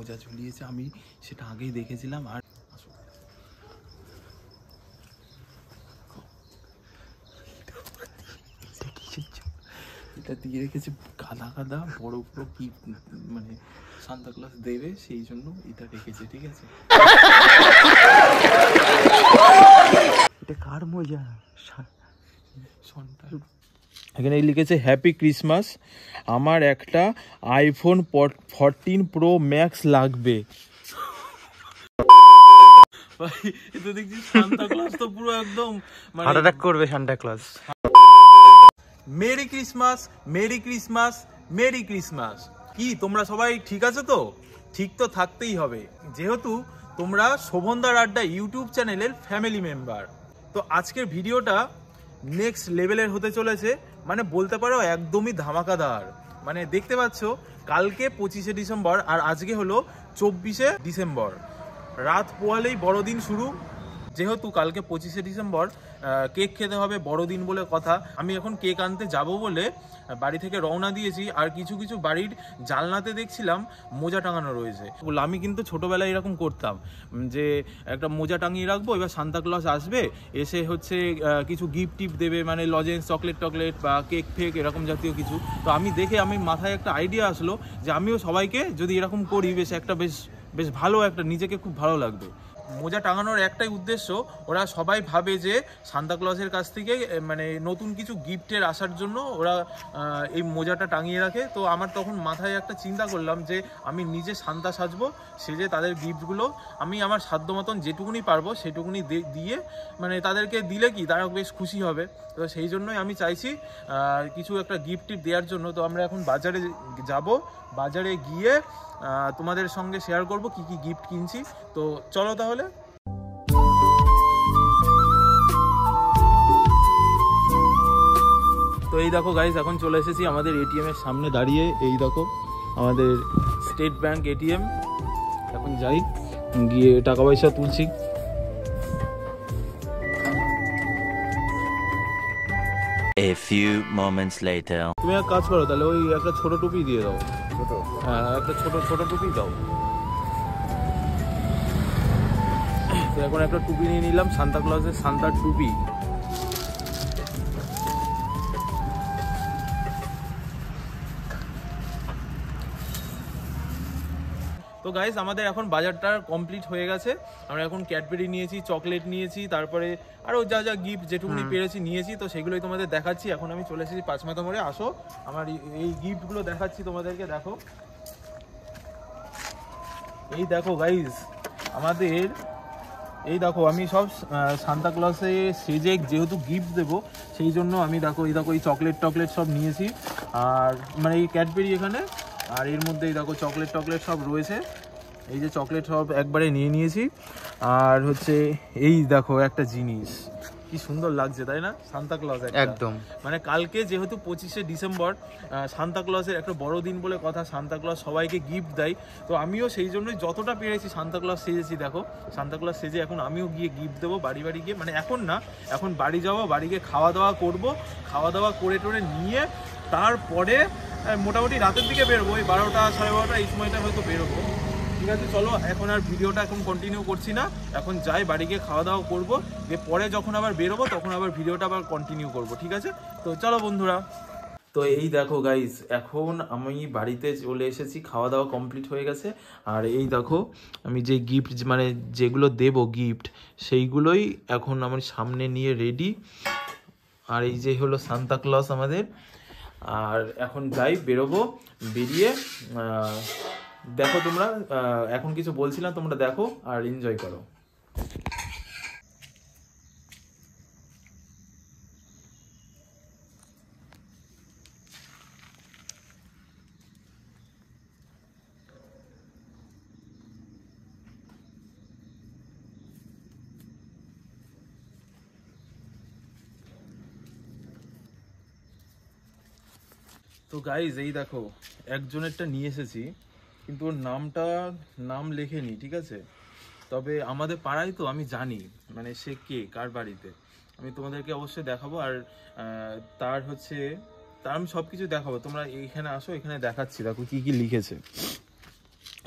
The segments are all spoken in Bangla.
মোজা ঝুলিয়েছে, আমি সেটা আগেই দেখেছিলাম। আর এটা দিয়ে রেখেছে গাদা গাদা বড় বড় গিফট, মানে সান্তা ক্লজ দেবে, সেই জন্য এটা রেখেছে, ঠিক আছে? এটা কার মজা? এখানে লিখেছে হ্যাপি ক্রিসমাস, আমার একটা আইফোন 14 প্রো ম্যাক্স লাগবে। ভাই এটা দেখছি সান্তা ক্লজ তো পুরো একদম হার্ট অ্যাটাক করবে Santa Claus. Merry Christmas, merry Christmas, merry Christmas. কি তোমরা সবাই ঠিক আছো তো? ঠিক তো থাকতেই হবে, যেহেতু তোমরা শোভনদার আড্ডা ইউটিউব চ্যানেলের ফ্যামিলি মেম্বার। তো আজকের ভিডিওটা নেক্সট লেভেলের হতে চলেছে, মানে বলতে পারো একদমই ধামাকাদার। মানে দেখতে পাচ্ছ কালকে 25শে ডিসেম্বর আর আজকে হলো 24শে ডিসেম্বর, রাত পোহালেই বড়দিন শুরু। যেহেতু কালকে 25শে ডিসেম্বর, কেক খেতে হবে, বড়দিন বলে কথা। আমি এখন কেক আনতে যাব বলে বাড়ি থেকে রওনা দিয়েছি। আর কিছু কিছু বাড়ির জানলাতে দেখছিলাম মোজা টাঙানো রয়েছে। আমি কিন্তু ছোটবেলায় এরকম করতাম, যে একটা মোজা টাঙিয়ে রাখবো, এবার সান্তা ক্লজ আসবে, এসে হচ্ছে কিছু গিফট টিপ দেবে, মানে লজেন্স, চকলেট টকলেট বা কেক ফেক এরকম জাতীয় কিছু। তো আমি দেখে আমি মাথায় একটা আইডিয়া আসলো যে আমিও সবাইকে যদি এরকম করি, বেশ ভালো একটা, নিজেকে খুব ভালো লাগবে। মোজা টাঙানোর একটাই উদ্দেশ্য, ওরা সবাই ভাবে যে সান্তা ক্লজের কাছ থেকে মানে নতুন কিছু গিফটের আসার জন্য ওরা এই মোজাটা টাঙিয়ে রাখে। তো আমার তখন মাথায় একটা চিন্তা করলাম যে আমি নিজে সান্তা সাজবো, সেজে তাদের গিফটগুলো আমি আমার সাধ্য মতন যেটুকুনি পারবো সেটুকুনি দিয়ে, মানে তাদেরকে দিলে কি তারা বেশ খুশি হবে। তো সেই জন্যই আমি চাইছি কিছু একটা গিফট টিপ দেওয়ার জন্য। তো আমরা এখন বাজারে যাব, বাজারে গিয়ে তোমাদের সঙ্গে শেয়ার করব কি কি গিফট কিনছি। তো চলো তাহলে। তো এই দেখো গাইস, এখন চলে এসেছি আমাদের এটিএম এর সামনে দাঁড়িয়ে। এই দেখো আমাদের স্টেট ব্যাংক এটিএম। এখন যাই, গিয়ে টাকা পয়সা তুলছি। A few moments later. তুমি এক কাজ করো তাহলে, ওই একটা ছোট টুপি দিয়ে দাও। ছোট, হ্যাঁ একটা ছোট টুপি দাও। তো এখন একটা টুপি নিয়ে নিলাম, সান্তা ক্লজের সান্তার টুপি। তো গাইস আমাদের এখন বাজারটা কমপ্লিট হয়ে গেছে। আমরা এখন ক্যাডবেরি নিয়েছি, চকলেট নিয়েছি, তারপরে আরও যা যা গিফট যেটুকুনি পেরেছি নিয়েছি। তো সেগুলোই তোমাদের দেখাচ্ছি। এখন আমি চলে এসেছি পাঁচমাথা মোড়ে। আসো আমার এই গিফটগুলো দেখাচ্ছি তোমাদেরকে। দেখো, এই দেখো গাইস আমাদের, এই দেখো আমি সব সান্তা ক্লজে সেজে যেহেতু গিফট দেবো সেই জন্য আমি দেখো এই চকলেট টকলেট সব নিয়েছি। আর মানে এই ক্যাডবেরি এখানে, আর এর মধ্যে এই দেখো চকলেট টকলেট সব রয়েছে। এই যে চকলেট সব একবারে নিয়ে নিয়েছি। আর হচ্ছে এই দেখো একটা জিনিস, কি সুন্দর লাগছে তাই না? সান্তা ক্লজ একদম, মানে কালকে যেহেতু 25শে ডিসেম্বর, সান্তা ক্লজের একটা বড় দিন বলে কথা। সান্তা ক্লজ সবাইকে গিফট দেয়। তো আমিও সেই জন্যই যতটা পেরেছি সান্তা ক্লজ সেজেছি। দেখো সান্তা ক্লজ সেজে এখন আমিও গিয়ে গিফট দেবো বাড়ি বাড়ি গিয়ে। মানে এখন না, এখন বাড়ি যাবো, বাড়ি গিয়ে খাওয়া দাওয়া করবো, খাওয়া দাওয়া করে টোরে নিয়ে তারপরে মোটামুটি রাতের দিকে বেরোবো। এই 12টা সাড়ে 12টা এই সময়টা হয়তো বেরোবো। ঠিক আছে চলো, এখন আর ভিডিওটা এখন কন্টিনিউ করছি না। এখন যাই, বাড়ি গিয়ে খাওয়া দাওয়া করবো, দিয়ে পরে যখন আবার বেরোবো তখন আবার ভিডিওটা আবার কন্টিনিউ করবো। ঠিক আছে, তো চলো বন্ধুরা। তো এই দেখো গাইজ, এখন আমি বাড়িতে চলে এসেছি, খাওয়া দাওয়া কমপ্লিট হয়ে গেছে। আর এই দেখো আমি যে গিফট, মানে যেগুলো দেবো গিফট, সেইগুলোই এখন আমার সামনে নিয়ে রেডি। আর এই যে হলো সান্তা ক্লজ আমাদের। আর এখন যাই, বেরোবো, বেরিয়ে দেখো তোমরা, এখন কিছু বলছিলাম, তোমরা দেখো আর এনজয় করো। তো গাইজ এই দেখো একজনেরটা নিয়ে এসেছি, কিন্তু ওর নাম লেখেনি, ঠিক আছে? তবে আমাদের পাড়ায় তো আমি জানি, মানে সে কে, কার বাড়িতে, আমি তোমাদেরকে অবশ্যই দেখাবো। আর তার আমি সব কিছু দেখাবো। তোমরা এইখানে আসো, এখানে দেখাচ্ছি, দেখো কি কি লিখেছে।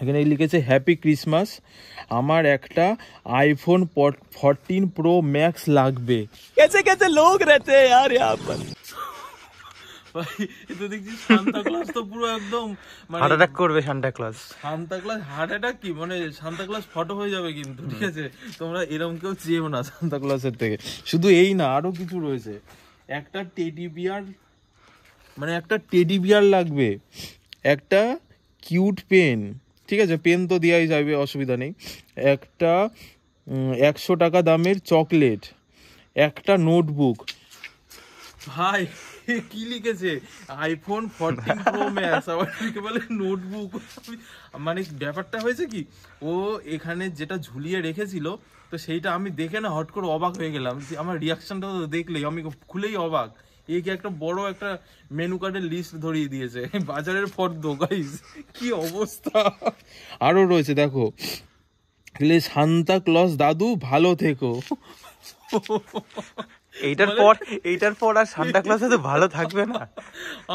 এখানে লিখেছে হ্যাপি ক্রিসমাস, আমার একটা আইফোন 14 প্রো ম্যাক্স লাগবে। कैसे कैसे लोग रहते हैं यार यहाँ पर। ভাই এ তো দেখছি সান্তা ক্লজ তো পুরো একদম মানে হার্ট অ্যাটাক করবে Santa Claus. Santa Claus heart attack কি মানে সান্তা ক্লজ ফটো হয়ে যাবে কিন্তু, ঠিক আছে? তোমরা এরকম কেউ চেয়েও না সান্তা ক্লজের থেকে। শুধু এই না, আরো কিছু রয়েছে। একটা টেডি বিয়ার, মানে একটা টেডি বিয়ার লাগবে, একটা কিউট পেন, ঠিক আছে? পেন তো দেওয়াই যাবে, অসুবিধা নেই। একটা 100 টাকা দামের চকলেট, একটা নোটবুক। ভাই কি লিখেছে? আইফোন 14 প্রো ম্যাক্স, আবার লিখে বলে নোটবুক। মানে ব্যাপারটা হয়েছে কি, ও এখানে যেটা ঝুলিয়ে রেখেছিল, তো সেইটা আমি দেখে না হট করে অবাক হয়ে গেলাম। আমার রিয়াকশনটা তো দেখলেই আমি খুলেই অবাক। এই কি একটা বড় একটা মেনু কার্ডের লিস্ট ধরিয়ে দিয়েছে, বাজারের ফর্দ। গাইস কি অবস্থা! আরো রয়েছে দেখো, সান্তা ক্লজ দাদু ভালো থেকো। এইটার পর আর সান্টা ক্লজ তো ভালো থাকবে না।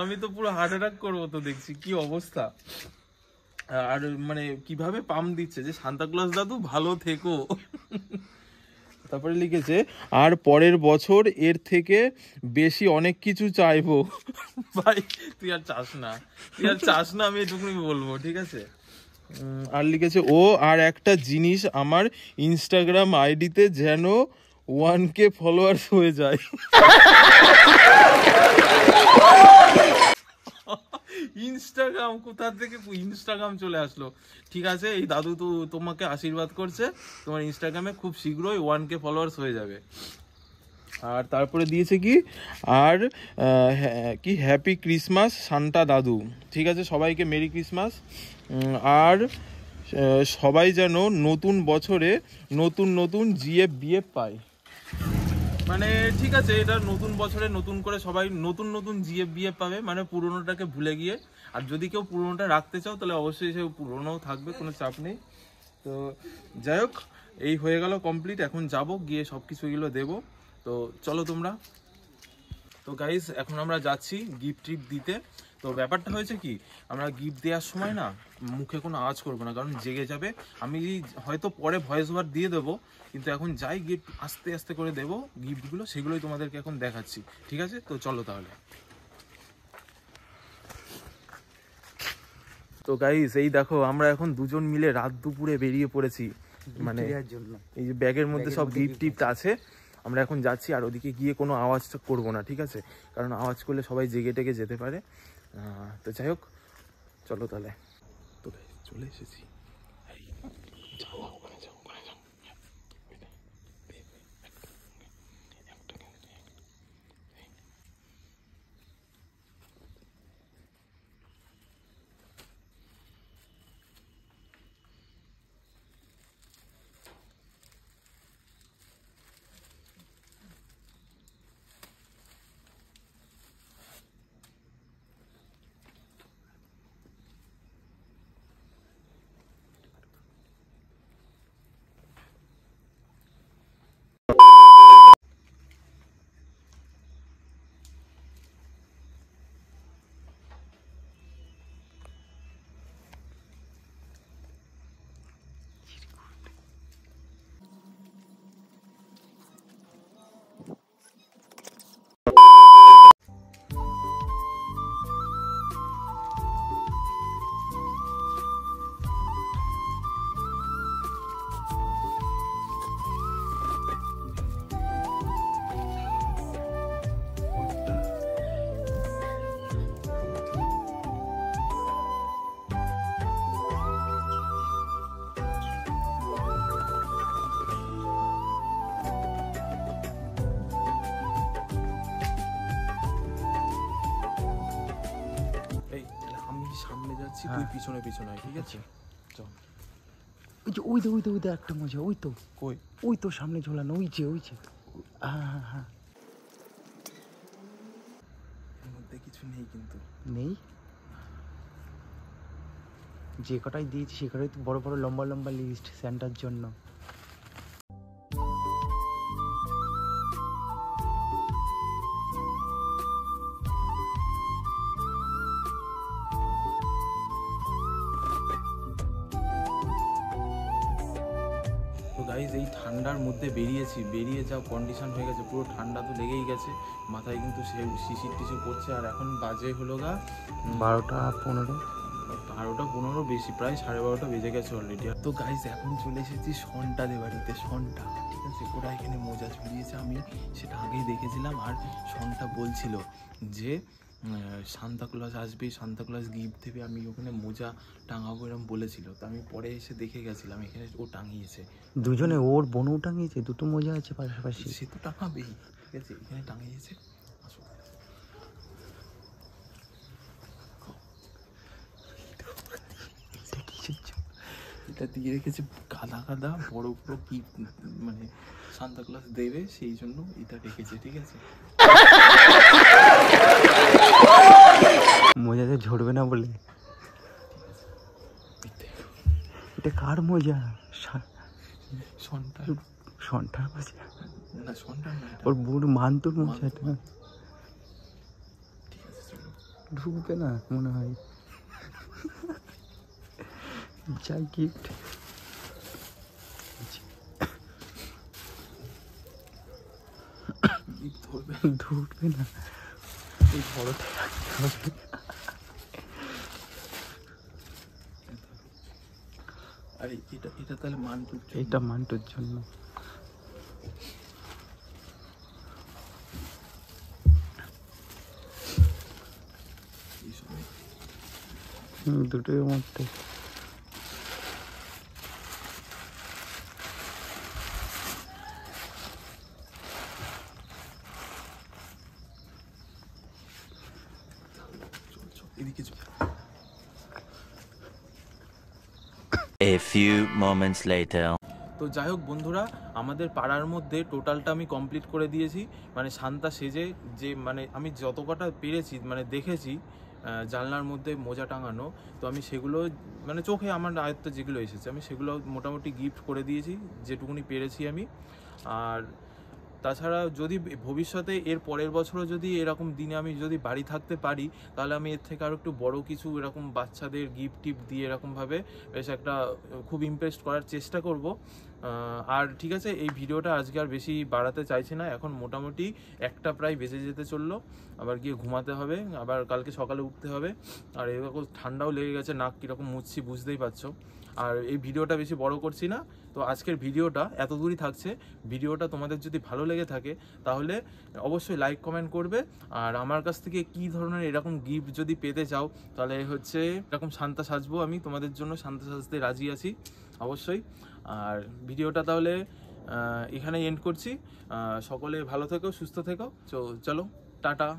আমি তো পুরো হার্ট অ্যাটাক করবো তো দেখছি, কি অবস্থা! আর মানে কিভাবে পাম দিচ্ছে যে সান্তা ক্লজ দাদু ভালো থেকো। তারপরে লিখেছে আর পরের বছর এর থেকে বেশি অনেক কিছু চাইবো। ভাই তুই আর চাস না, আমি এটুকুনি বলবো, ঠিক আছে? আর লিখেছে ও আর একটা জিনিস, আমার ইনস্টাগ্রাম আইডিতে যেন 1K ফলোয়ার্স হয়ে যায়। ইনস্টাগ্রাম কোথা থেকে ইনস্টাগ্রাম চলে আসলো? ঠিক আছে, এই দাদু তো তোমাকে আশীর্বাদ করছে, তোমার ইনস্টাগ্রামে খুব শীঘ্রই 1K ফলোয়ার্স হয়ে যাবে। আর তারপরে দিয়েছে কি, আর কি হ্যাপি ক্রিসমাস সান্টা দাদু। ঠিক আছে, সবাইকে মেরি ক্রিসমাস। আর সবাই যেন নতুন বছরে নতুন নতুন জিএফ বিএফ পায়। মানে ঠিক আছে, এটা নতুন বছরে নতুন করে সবাই নতুন নতুন জিএফ বিএফ পাবে, মানে পুরোনোটাকে ভুলে গিয়ে। আর যদি কেউ পুরোনোটা রাখতে চাও তাহলে অবশ্যই সে পুরোনোও থাকবে, কোনো চাপ নেই। তো যাই হোক, এই হয়ে গেল কমপ্লিট। এখন যাব, গিয়ে সব কিছু এগুলো দেবো। তো চলো তোমরা। তো গাইস এখন আমরা যাচ্ছি গিফট টিপ দিতে। তো ব্যাপারটা হয়েছে কি, আমরা গিফট দেওয়ার সময় না মুখে কোনো আওয়াজ করবো না, কারণ জেগে যাবে। আমি হয়তো পরে ভয়েস ওভার দিয়ে দেবো, কিন্তু এখন যাই গিফট আস্তে আস্তে করে দেবো গিফটগুলো, সেগুলোই তোমাদেরকে এখন দেখাচ্ছি, ঠিক আছে? তো চলো তাহলে। তো গাইস এই দেখো, আমরা এখন দুজন মিলে রাত দুপুরে বেরিয়ে পড়েছি, মানে এই যে ব্যাগের মধ্যে সব গিফট টিপ আছে। আমরা এখন যাচ্ছি, আর ওদিকে গিয়ে কোনো আওয়াজ করবো না, ঠিক আছে? কারণ আওয়াজ করলে সবাই জেগে টেগে যেতে পারে। তো যাই হোক, চলো তাহলে। তো চলে এসেছি। তুই পিছনে পিছনে, ঠিক আছে? চল। ওই তো একটা মজা, ওই তো কই? ওই তো সামনে ঝোলানো, ওই যে হ্যাঁ। এর মধ্যে কিছু নেই কিন্তু। নেই, যে কটাই দিয়েছি সে কটাই তো বড় বড় লম্বা লম্বা লিস্ট সেন্টার জন্য। তো গাইজ এই ঠান্ডার মধ্যে বেরিয়ে যা কন্ডিশন হয়ে গেছে, পুরো ঠান্ডা তো লেগেই গেছে, মাথায় কিন্তু সে শিশির টিশির পড়ছে। আর এখন বাজে হলো 12:15 বেশি, প্রায় 12:30 বেজে গেছে অলরেডি। তো গাইজ এখন চলে এসেছি সন্টাদের বাড়িতে। সন্টা, ঠিক আছে, ওরা এখানে মোজা ঝুলিয়েছে, আমি সেটা আগেই দেখেছিলাম। আর সন্টা বলছিল যে সান্তাক্লজ আসবে, সান্তাক্লজ গিফট দেবে, আমি ওখানে মোজা টাঙাবো এরকম বলেছিল। তো আমি পরে এসে দেখে গেছিলাম এখানে ও টাঙিয়েছে দুজনে, ওর বোনও টাঙিয়েছে, দুটো মোজা আছে পাশাপাশি। সে তো টাঙাবেই, ঠিক আছে, এখানে টাঙিয়েছে। আসো, এটা দিয়ে রেখেছে গাদা বড় বড় কি মানে সান্তাক্লজ দেবে, সেই জন্য এটা রেখেছে, ঠিক আছে। মোজাতে ঝরবে না বলে। এটা কার মোজা? সন্টার মোজা না, সন্টার না, ওর বোন মান্তুর মোজা। এটা ঠিক আছে, চলো। ঢুকবে না মনে হয়। যাই গিফট ঢুকবে না, এই বড়টা রাখতে হবে। আর এটা তাহলে মান্টুর জন্য। এটা মান্টুর জন্য। দুটোর মধ্যে এদিকে A few moments later. তো যাই হোক বন্ধুরা, আমাদের পাড়ার মধ্যে টোটালটা আমি কমপ্লিট করে দিয়েছি। মানে শান্তা সেজে যে মানে আমি যত কটা পেরেছি মানে দেখেছি জানলার মধ্যে মোজা টাঙানো, তো আমি সেগুলো মানে চোখে আমার আয়ত্তে যেগুলো এসেছে আমি সেগুলো মোটামুটি গিফট করে দিয়েছি যেটুকুনি পেরেছি আমি। আর তাছাড়া যদি ভবিষ্যতে এর পরের বছরও যদি এরকম দিনে আমি যদি বাড়ি থাকতে পারি, তাহলে আমি এর থেকে আরও একটু বড় কিছু এরকম বাচ্চাদের গিফট টিফট দিয়ে এরকমভাবে বেশ একটা খুব ইমপ্রেস করার চেষ্টা করব। আর ঠিক আছে, এই ভিডিওটা আজকে আর বেশি বাড়াতে চাইছি না, এখন মোটামুটি 1টা প্রায় বেজে যেতে চললো, আবার গিয়ে ঘুমাতে হবে, আবার কালকে সকালে উঠতে হবে। আর এরকম ঠান্ডাও লেগে গেছে, নাক কীরকম মুছছি বুঝতেই পারছো। আর এই ভিডিওটা বেশি বড় করছি না, তো আজকের ভিডিওটা এত দূরই থাকছে। ভিডিওটা তোমাদের যদি ভালো লেগে থাকে তাহলে অবশ্যই লাইক কমেন্ট করবে। আর আমার কাছ থেকে কী ধরনের এরকম গিফট যদি পেতে চাও তাহলে হচ্ছে এরকম শান্তা সাজবো, আমি তোমাদের জন্য শান্তা সাজতে রাজি আছি অবশ্যই। আর ভিডিওটা তাহলে এখানে এন্ড করছি। সকলে ভালো থেকো, সুস্থ থেকো। চলো টাটা।